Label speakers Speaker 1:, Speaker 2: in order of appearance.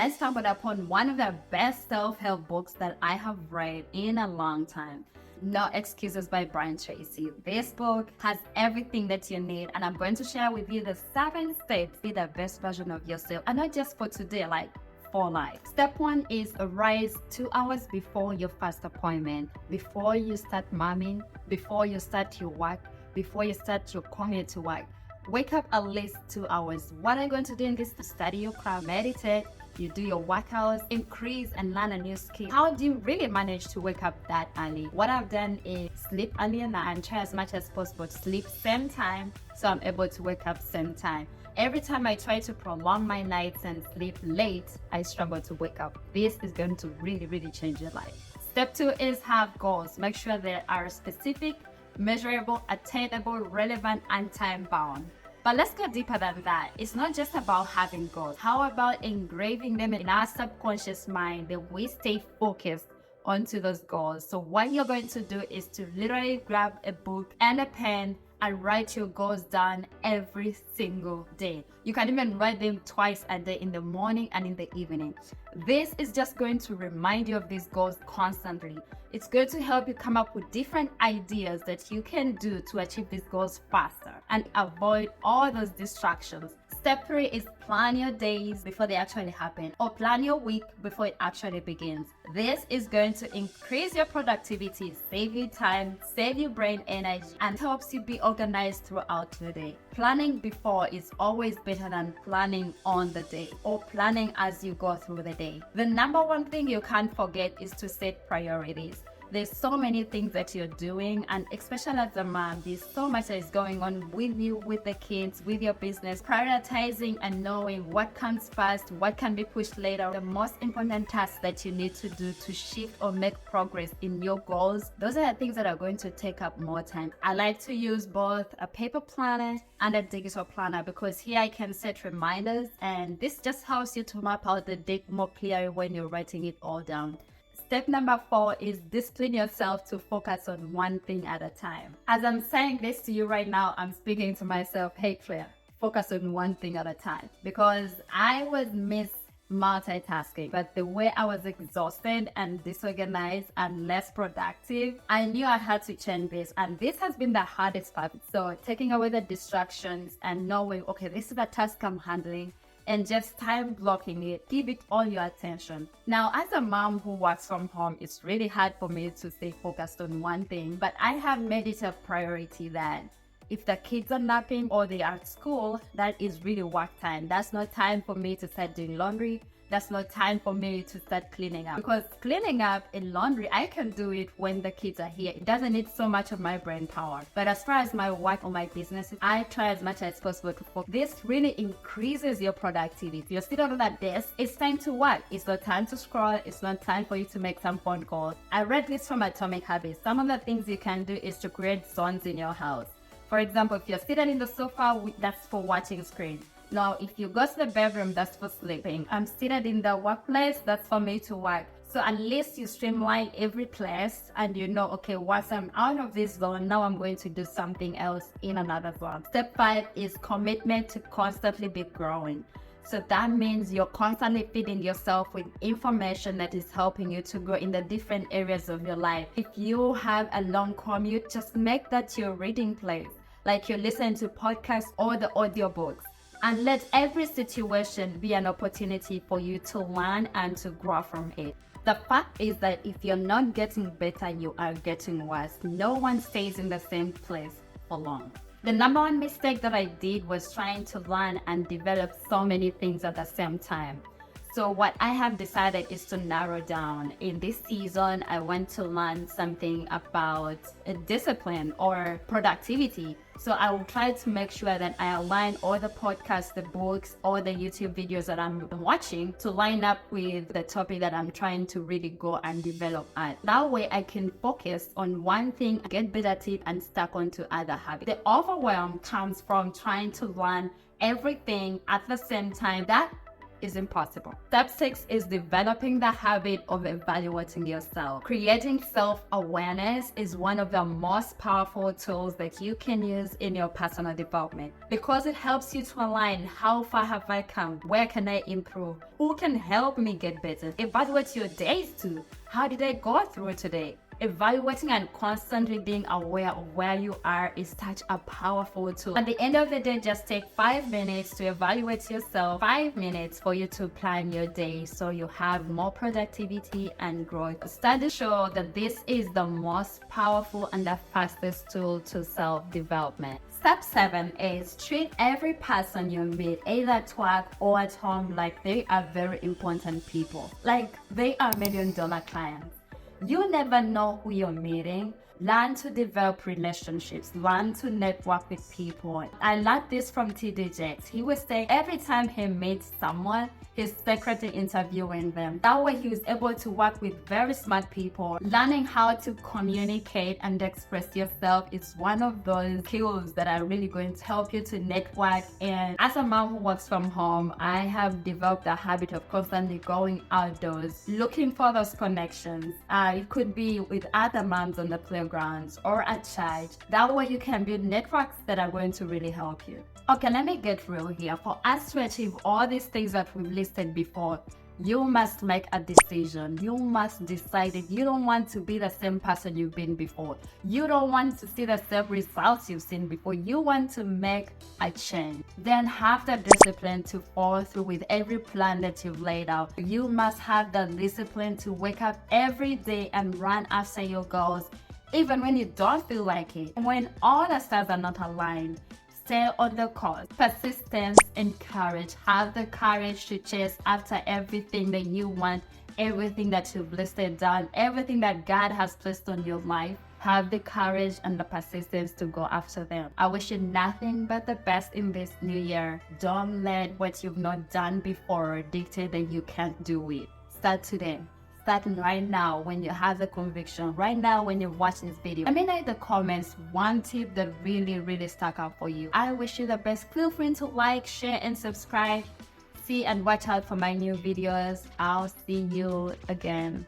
Speaker 1: I stumbled upon one of the best self-help books that I have read in a long time. No Excuses by Brian Tracy. This book has everything that you need, and I'm going to share with you the 7 steps to be the best version of yourself, and not just for today, like for life. Step 1 is arise 2 hours before your first appointment, before you start momming, before you start your work, before you start your commute to work. Wake up at least 2 hours. What are you going to do in this? To study your craft, meditate, you do your workouts, increase and learn a new skill. How do you really manage to wake up that early? What I've done is sleep earlier and try as much as possible to sleep same time, so I'm able to wake up same time. Every time I try to prolong my nights and sleep late, I struggle to wake up. This is going to really change your life. Step 2 is have goals. Make sure they are specific, measurable, attainable, relevant, and time bound. But let's go deeper than that. It's not just about having goals. How about engraving them in our subconscious mind that we stay focused onto those goals? So what you're going to do is to literally grab a book and a pen and write your goals down every single day. You can even write them twice a day, in the morning and in the evening. This is just going to remind you of these goals constantly. It's going to help you come up with different ideas that you can do to achieve these goals faster and avoid all those distractions. Step 3 is plan your days before they actually happen, or plan your week before it actually begins. This is going to increase your productivity, save you time, save your brain energy, and helps you be organized throughout the day. Planning before is always better than planning on the day or planning as you go through the day. The number one thing you can't forget is to set priorities. There's so many things that you're doing, and especially as a mom, there's so much that is going on with you, with the kids, with your business. Prioritizing and knowing what comes first, what can be pushed later, the most important tasks that you need to do to shift or make progress in your goals, those are the things that are going to take up more time. I like to use both a paper planner and a digital planner because here I can set reminders, and this just helps you to map out the day more clearly when you're writing it all down. Step number 4 is discipline yourself to focus on one thing at a time. As I'm saying this to you right now, I'm speaking to myself, hey Claire, focus on one thing at a time, because I was multitasking, but the way I was exhausted and disorganized and less productive, I knew I had to change this, and this has been the hardest part. So taking away the distractions and knowing, okay, this is the task I'm handling, and just time blocking it, give it all your attention. Now, as a mom who works from home, it's really hard for me to stay focused on one thing, but I have made it a priority that if the kids are napping or they are at school, that is really work time. That's not time for me to start doing laundry. That's not time for me to start cleaning up. Because cleaning up and laundry, I can do it when the kids are here. It doesn't need so much of my brain power. But as far as my work or my business, I try as much as possible to focus. This really increases your productivity. You're sitting on that desk, it's time to work. It's not time to scroll. It's not time for you to make some phone calls. I read this from Atomic Habits. Some of the things you can do is to create zones in your house. For example, if you're sitting in the sofa, that's for watching screen. Now, if you go to the bedroom, that's for sleeping. I'm seated in the workplace, that's for me to work. So at least you streamline every place and you know, okay, once I'm out of this zone, now I'm going to do something else in another zone. Step 5 is commitment to constantly be growing. So that means you're constantly feeding yourself with information that is helping you to grow in the different areas of your life. If you have a long commute, just make that your reading place, like you're listening to podcasts or the audiobooks. And let every situation be an opportunity for you to learn and to grow from it. The fact is that if you're not getting better, you are getting worse. No one stays in the same place for long. The number one mistake that I did was trying to learn and develop so many things at the same time. So what I have decided is to narrow down. In this season, I want to learn something about a discipline or productivity. So I will try to make sure that I align all the podcasts, the books, or the YouTube videos that I'm watching to line up with the topic that I'm trying to really go and develop at. That way I can focus on one thing, get better at it, and stuck onto other habits. The overwhelm comes from trying to learn everything at the same time. That is impossible. Step 6 is developing the habit of evaluating yourself. Creating self-awareness is one of the most powerful tools that you can use in your personal development because it helps you to align how far have I come, where can I improve, who can help me get better. Evaluate your days too. How did I go through today? Evaluating and constantly being aware of where you are is such a powerful tool. At the end of the day, just take 5 minutes to evaluate yourself, 5 minutes for you to plan your day so you have more productivity and growth. Studies show that this is the most powerful and the fastest tool to self-development. Step 7 is treat every person you meet, either at work or at home, like they are very important people, like they are $1 million clients. You never know who you're meeting. Learn to develop relationships. Learn to network with people. I learned this from TD Jakes. He was saying every time he meets someone, he's secretly interviewing them. That way he was able to work with very smart people. Learning how to communicate and express yourself is one of those skills that are really going to help you to network. And as a mom who works from home, I have developed a habit of constantly going outdoors, looking for those connections. It could be with other moms on the playgrounds or at church. That way you can build networks that are going to really help you. Okay, let me get real here. For us to achieve all these things that we've listed before, you must make a decision. You must decide that you don't want to be the same person you've been before. You don't want to see the same results you've seen before. You want to make a change. Then have the discipline to follow through with every plan that you've laid out. You must have the discipline to wake up every day and run after your goals, even when you don't feel like it. When all the stars are not aligned, stay on the course. Persistence and courage. Have the courage to chase after everything that you want, everything that you've listed down, everything that God has placed on your life. Have the courage and the persistence to go after them. I wish you nothing but the best in this new year. Don't let what you've not done before dictate that you can't do it. Start today. Starting right now when you have the conviction, right now when you watch this video. Let me know in the comments one tip that really stuck out for you. I wish you the best. Feel free to like, share, and subscribe. See and watch out for my new videos. I'll see you again.